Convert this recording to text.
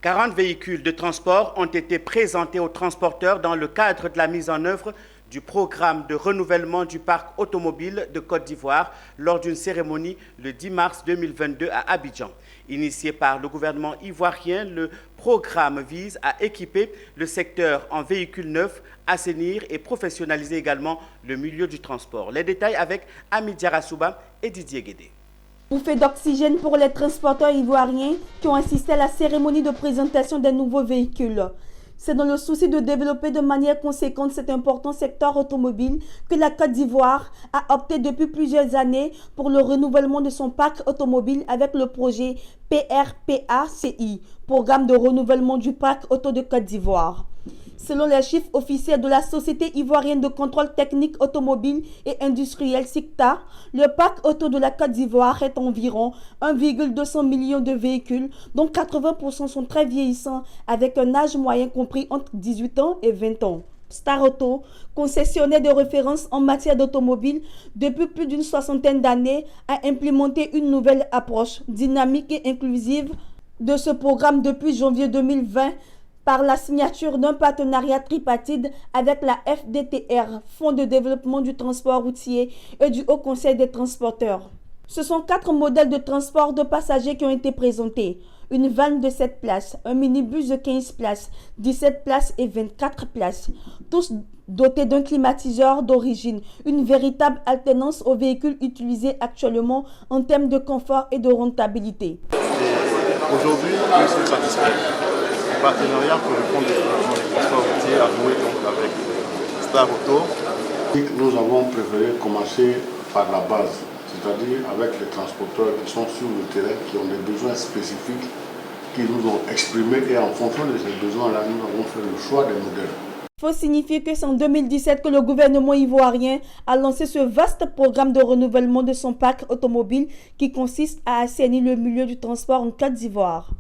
40 véhicules de transport ont été présentés aux transporteurs dans le cadre de la mise en œuvre du programme de renouvellement du parc automobile de Côte d'Ivoire lors d'une cérémonie le 10 mars 2022 à Abidjan. Initié par le gouvernement ivoirien, le programme vise à équiper le secteur en véhicules neufs, assainir et professionnaliser également le milieu du transport. Les détails avec Ami Diarasouba et Didier Guédé. Bouffée d'oxygène pour les transporteurs ivoiriens qui ont assisté à la cérémonie de présentation des nouveaux véhicules. C'est dans le souci de développer de manière conséquente cet important secteur automobile que la Côte d'Ivoire a opté depuis plusieurs années pour le renouvellement de son parc automobile avec le projet PRPACI, Programme de renouvellement du parc auto de Côte d'Ivoire. Selon les chiffres officiels de la Société ivoirienne de contrôle technique automobile et industriel SICTA, le parc auto de la Côte d'Ivoire est environ 1,2 million de véhicules, dont 80% sont très vieillissants avec un âge moyen compris entre 18 ans et 20 ans. Star Auto, concessionnaire de référence en matière d'automobile depuis plus d'une soixantaine d'années, a implémenté une nouvelle approche dynamique et inclusive de ce programme depuis janvier 2020 par la signature d'un partenariat tripartite avec la FDTR, Fonds de développement du transport routier, et du Haut Conseil des transporteurs. Ce sont 4 modèles de transport de passagers qui ont été présentés. Une vanne de 7 places, un minibus de 15 places, 17 places et 24 places. Tous dotés d'un climatiseur d'origine, une véritable alternance aux véhicules utilisés actuellement en termes de confort et de rentabilité. Aujourd'hui, nous sommes satisfaits. Le partenariat pour le fonds de développement des transports routiers a noué donc avec Star Auto. Nous avons préféré commencer par la base, c'est-à-dire avec les transporteurs qui sont sur le terrain, qui ont des besoins spécifiques, qui nous ont exprimés, et en fonction de ces besoins-là, nous avons fait le choix des modèles. Il faut signifier que c'est en 2017 que le gouvernement ivoirien a lancé ce vaste programme de renouvellement de son parc automobile qui consiste à assainir le milieu du transport en Côte d'Ivoire.